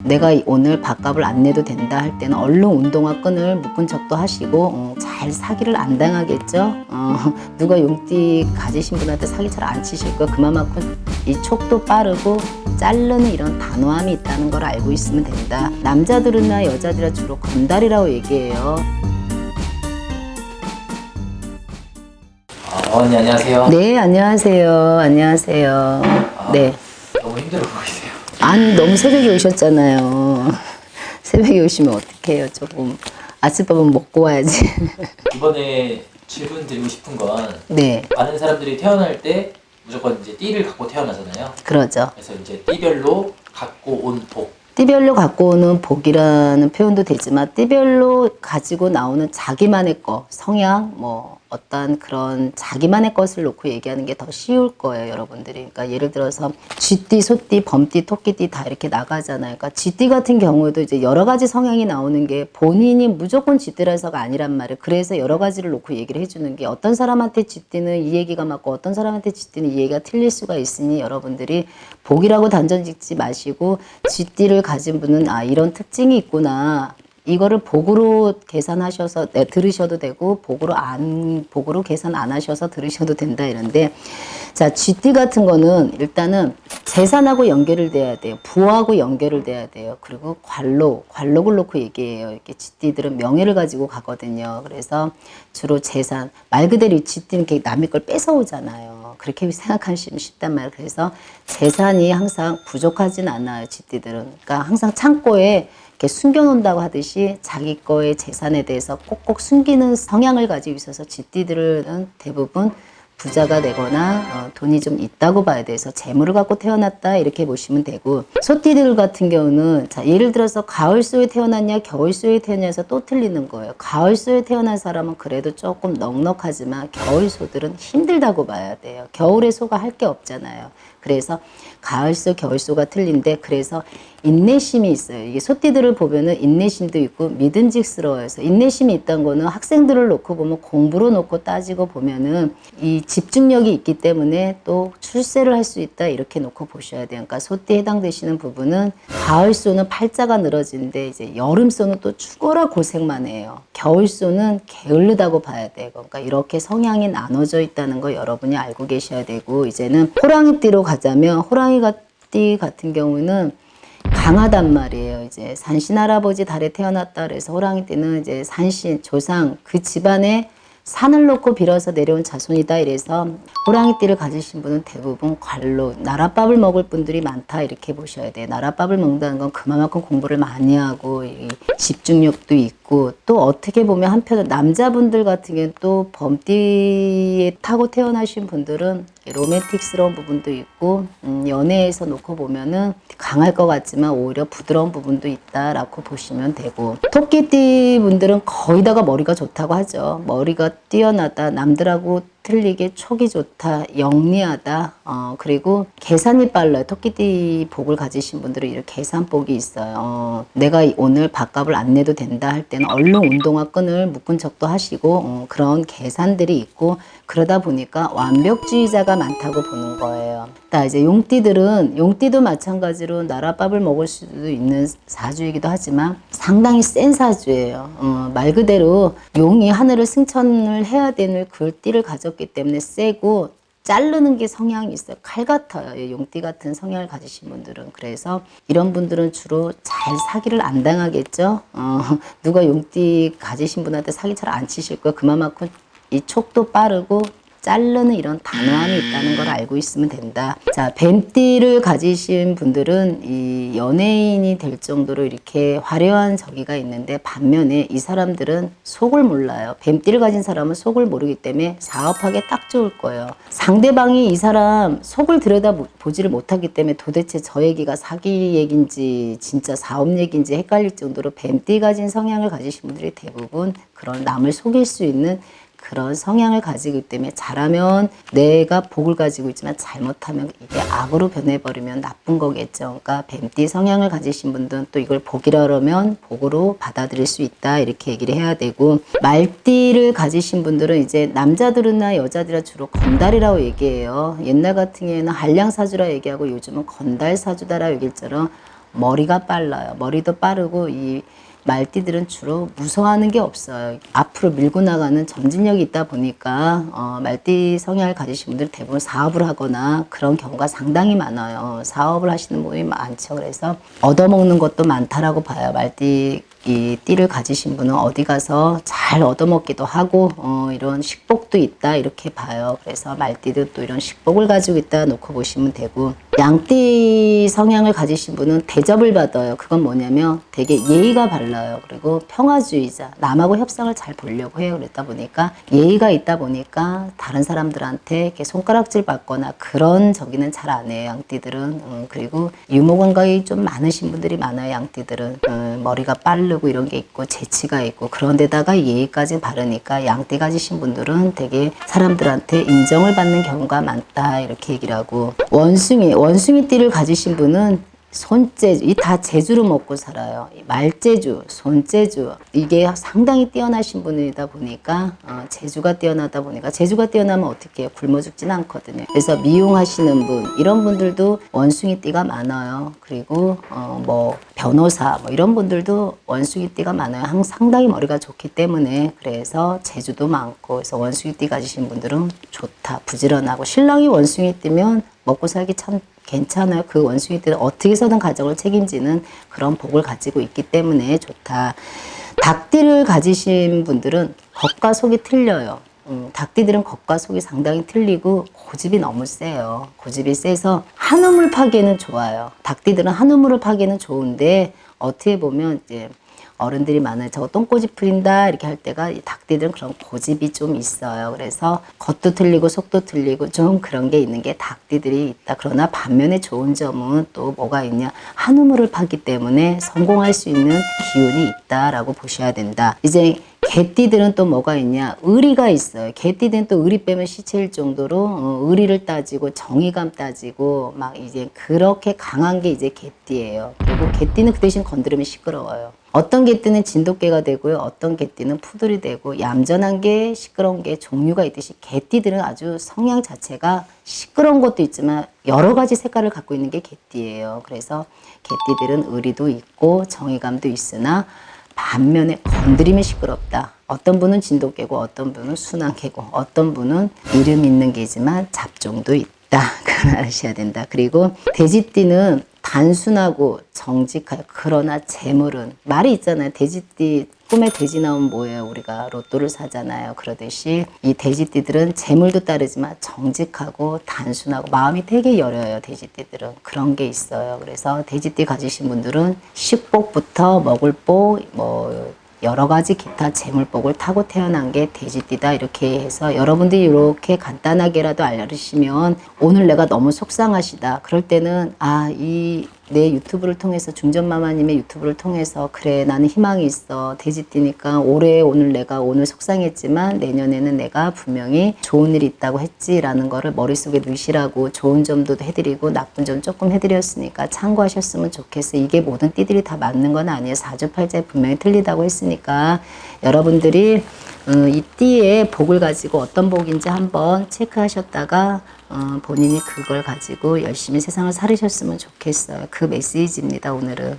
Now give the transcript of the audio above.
내가 오늘 밥값을 안 내도 된다 할 때는 얼른 운동화 끈을 묶은 척도 하시고 잘 사기를 안 당하겠죠. 누가 용띠 가지신 분한테 사기 잘 안 치실 거예요. 그만큼 이 촉도 빠르고 자르는 이런 단호함이 있다는 걸 알고 있으면 된다. 남자들이나 여자들이나 주로 건달이라고 얘기해요. 어머니 안녕하세요. 네, 안녕하세요. 안녕하세요. 네. 너무 힘들어 보이세요. 아니, 너무 새벽에 오셨잖아요. 새벽에 오시면 어떡해요. 조금 아침밥은 먹고 와야지. 이번에 질문 드리고 싶은 건 네, 많은 사람들이 태어날 때 무조건 이제 띠를 갖고 태어나잖아요. 그러죠. 그래서 이제 띠별로 갖고 온 복. 띠별로 갖고 오는 복이라는 표현도 되지만 띠별로 가지고 나오는 자기만의 거, 성향, 뭐 어떤 그런 자기만의 것을 놓고 얘기하는 게 더 쉬울 거예요, 여러분들이. 그러니까 예를 들어서 쥐띠, 소띠, 범띠, 토끼띠 다 이렇게 나가잖아요. 그러니까 쥐띠 같은 경우에도 이제 여러 가지 성향이 나오는 게 본인이 무조건 쥐띠라서가 아니란 말이에요. 그래서 여러 가지를 놓고 얘기를 해주는 게 어떤 사람한테 쥐띠는 이 얘기가 맞고 어떤 사람한테 쥐띠는 이 얘기가 틀릴 수가 있으니 여러분들이 복이라고 단정 짓지 마시고 쥐띠를 가진 분은 아 이런 특징이 있구나. 이거를 복으로 계산하셔서 들으셔도 되고 복으로 계산 안 하셔서 들으셔도 된다 이런데 자 쥐띠 같은 거는 일단은 재산하고 연결을 돼야 돼요. 부하고 연결을 돼야 돼요. 그리고 관록을 놓고 얘기해요. 이렇게 쥐띠들은 명예를 가지고 가거든요. 그래서 주로 재산 말 그대로 이 쥐띠는 이렇게 남의 걸 뺏어오잖아요. 그렇게 생각하시면 쉽단 말이에요. 그래서 재산이 항상 부족하진 않아요. 쥐띠들은. 그러니까 항상 창고에 이렇게 숨겨놓는다고 하듯이 자기 거의 재산에 대해서 꼭꼭 숨기는 성향을 가지고 있어서 쥐띠들은 대부분 부자가 되거나 돈이 좀 있다고 봐야 돼서 재물을 갖고 태어났다 이렇게 보시면 되고 소띠들 같은 경우는 자 예를 들어서 가을소에 태어났냐 겨울소에 태어나서 또 틀리는 거예요. 가을소에 태어난 사람은 그래도 조금 넉넉하지만 겨울소들은 힘들다고 봐야 돼요. 겨울에 소가 할 게 없잖아요. 그래서 가을소 겨울소가 틀린데 그래서 인내심이 있어요. 이게 소띠들을 보면은 인내심도 있고 믿음직스러워서 인내심이 있다는 거는 학생들을 놓고 보면 공부로 놓고 따지고 보면은 이 집중력이 있기 때문에 또 출세를 할 수 있다 이렇게 놓고 보셔야 돼요. 그러니까 소띠에 해당되시는 부분은 가을소는 팔자가 늘어지는데 이제 여름소는 또 죽어라 고생만 해요. 겨울소는 게을르다고 봐야 돼요. 그러니까 이렇게 성향이 나눠져 있다는 거 여러분이 알고 계셔야 되고 이제는 호랑이띠로 가자면 호랑이띠 같은 경우는 강하단 말이에요. 이제 산신 할아버지 달에 태어났다 그래서 호랑이띠는 이제 산신 조상 그 집안에 산을 놓고 빌어서 내려온 자손이다 이래서 호랑이띠를 가지신 분은 대부분 관로 나랏밥을 먹을 분들이 많다 이렇게 보셔야 돼요. 나랏밥을 먹는다는 건 그만큼 공부를 많이 하고 이 집중력도 있고 또 어떻게 보면 한편은 남자분들 같은 경우는 또 범띠에 타고 태어나신 분들은 로맨틱스러운 부분도 있고 연애에서 놓고 보면은 강할 것 같지만 오히려 부드러운 부분도 있다라고 보시면 되고 토끼띠 분들은 거의 다가 머리가 좋다고 하죠. 머리가 뛰어나다 남들하고 틀리게 촉이 좋다, 영리하다, 그리고 계산이 빨라요. 토끼띠 복을 가지신 분들은 이렇게 계산복이 있어요. 내가 오늘 밥값을 안 내도 된다 할 때는 얼른 운동화 끈을 묶은 척도 하시고 그런 계산들이 있고 그러다 보니까 완벽주의자가 많다고 보는 거예요. 이제 용띠도 마찬가지로 나랏밥을 먹을 수도 있는 사주이기도 하지만 상당히 센 사주예요. 말 그대로 용이 하늘을 승천을 해야 되는 그 띠를 가졌기 때문에 세고 자르는 게 성향이 있어요. 칼 같아요. 용띠 같은 성향을 가지신 분들은. 그래서 이런 분들은 주로 잘 사기를 안 당하겠죠. 누가 용띠 가지신 분한테 사기 잘 안 치실 거예요. 그만큼 이 촉도 빠르고 자르는 이런 단호함이 있다는 걸 알고 있으면 된다. 자, 뱀띠를 가지신 분들은 이 연예인이 될 정도로 이렇게 화려한 저기가 있는데 반면에 이 사람들은 속을 몰라요. 뱀띠를 가진 사람은 속을 모르기 때문에 사업하기에 딱 좋을 거예요. 상대방이 이 사람 속을 들여다보지를 못하기 때문에 도대체 저 얘기가 사기 얘기인지 진짜 사업 얘기인지 헷갈릴 정도로 뱀띠 가진 성향을 가지신 분들이 대부분 그런 남을 속일 수 있는 그런 성향을 가지기 때문에 잘하면 내가 복을 가지고 있지만 잘못하면 이게 악으로 변해버리면 나쁜 거겠죠. 그러니까 뱀띠 성향을 가지신 분들은 또 이걸 복이라 그러면 복으로 받아들일 수 있다 이렇게 얘기를 해야 되고 말띠를 가지신 분들은 이제 남자들이나 여자들이나 주로 건달이라고 얘기해요. 옛날 같은 경우에는 한량사주라 얘기하고 요즘은 건달사주다라고 얘기할처럼 머리가 빨라요. 머리도 빠르고 이 말띠들은 주로 무서워하는 게 없어요. 앞으로 밀고 나가는 점진력이 있다 보니까 말띠 성향을 가지신 분들 대부분 사업을 하거나 그런 경우가 상당히 많아요. 사업을 하시는 분이 많죠. 그래서 얻어먹는 것도 많다라고 봐요. 말띠 이 띠를 가지신 분은 어디 가서 잘 얻어먹기도 하고 이런 식복도 있다 이렇게 봐요. 그래서 말띠도 또 이런 식복을 가지고 있다 놓고 보시면 되고, 양띠 성향을 가지신 분은 대접을 받아요. 그건 뭐냐면 되게 예의가 발라요. 그리고 평화주의자, 남하고 협상을 잘 보려고 해요. 그러다 보니까 예의가 있다 보니까 다른 사람들한테 이렇게 손가락질 받거나 그런 저기는 잘 안 해요. 양띠들은. 그리고 유머 감각이 좀 많으신 분들이 많아요. 양띠들은. 머리가 빠르고 이런 게 있고 재치가 있고, 그런데다가 예의까지 바르니까 양띠 가지신 분들은 되게 사람들한테 인정을 받는 경우가 많다 이렇게 얘기를 하고, 원숭이 띠를 가지신 분은 손재주, 이 다 재주로 먹고 살아요. 말재주, 손재주, 이게 상당히 뛰어나신 분이다 보니까 재주가 뛰어나다 보니까, 재주가 뛰어나면 어떻게 해요? 굶어 죽지는 않거든요. 그래서 미용하시는 분, 이런 분들도 원숭이 띠가 많아요. 그리고 뭐 변호사 뭐 이런 분들도 원숭이 띠가 많아요. 상당히 머리가 좋기 때문에. 그래서 재주도 많고, 그래서 원숭이 띠 가지신 분들은 좋다, 부지런하고, 신랑이 원숭이 띠면 먹고 살기 참 괜찮아요. 그 원숭이 띠는 어떻게 해서든 가정을 책임지는 그런 복을 가지고 있기 때문에 좋다. 닭띠를 가지신 분들은 겉과 속이 틀려요. 닭띠들은 겉과 속이 상당히 틀리고 고집이 너무 세요. 고집이 세서 한우물 파기에는 좋아요. 닭띠들은 한우물을 파기에는 좋은데, 어떻게 보면 이제 어른들이 많아요. 저거 똥꼬집 부린다 이렇게 할 때가, 이 닭띠들은 그런 고집이 좀 있어요. 그래서 겉도 틀리고 속도 틀리고 좀 그런 게 있는 게 닭띠들이 있다. 그러나 반면에 좋은 점은 또 뭐가 있냐, 한우물을 파기 때문에 성공할 수 있는 기운이 있다라고 보셔야 된다. 이제 개띠들은 또 뭐가 있냐, 의리가 있어요. 개띠들은 또 의리 빼면 시체일 정도로 의리를 따지고 정의감 따지고 막 이제 그렇게 강한 게 이제 개띠예요. 그리고 개띠는 그 대신 건드리면 시끄러워요. 어떤 개띠는 진돗개가 되고요, 어떤 개띠는 푸들이 되고, 얌전한 게 시끄러운 게 종류가 있듯이 개띠들은 아주 성향 자체가 시끄러운 것도 있지만 여러 가지 색깔을 갖고 있는 게 개띠예요. 그래서 개띠들은 의리도 있고 정의감도 있으나 반면에 건드리면 시끄럽다. 어떤 분은 진돗개고, 어떤 분은 순한개고, 어떤 분은 이름 있는 개지만 잡종도 있다. 그걸 아셔야 된다. 그리고 돼지띠는 단순하고 정직해요. 그러나 재물은, 말이 있잖아요. 돼지띠, 꿈에 돼지 나오면 뭐예요? 우리가 로또를 사잖아요. 그러듯이 이 돼지띠들은 재물도 따르지만 정직하고 단순하고 마음이 되게 여려요. 돼지띠들은 그런 게 있어요. 그래서 돼지띠 가지신 분들은 식복부터 먹을 복, 뭐 여러 가지 기타 재물복을 타고 태어난 게 돼지띠다 이렇게 해서, 여러분들이 이렇게 간단하게라도 알려주시면, 오늘 내가 너무 속상하시다 그럴 때는 내 유튜브를 통해서, 중전마마님의 유튜브를 통해서, 그래 나는 희망이 있어, 돼지띠니까 오늘 내가 오늘 속상했지만 내년에는 내가 분명히 좋은 일이 있다고 했지라는 거를 머릿속에 넣으시라고 좋은 점도 해드리고 나쁜 점 조금 해드렸으니까 참고하셨으면 좋겠어요. 이게 모든 띠들이 다 맞는 건 아니에요. 사주팔자에 분명히 틀리다고 했으니까 여러분들이 이 띠의 복을 가지고 어떤 복인지 한번 체크하셨다가 본인이 그걸 가지고 열심히 세상을 살으셨으면 좋겠어요. 그 메시지입니다, 오늘은.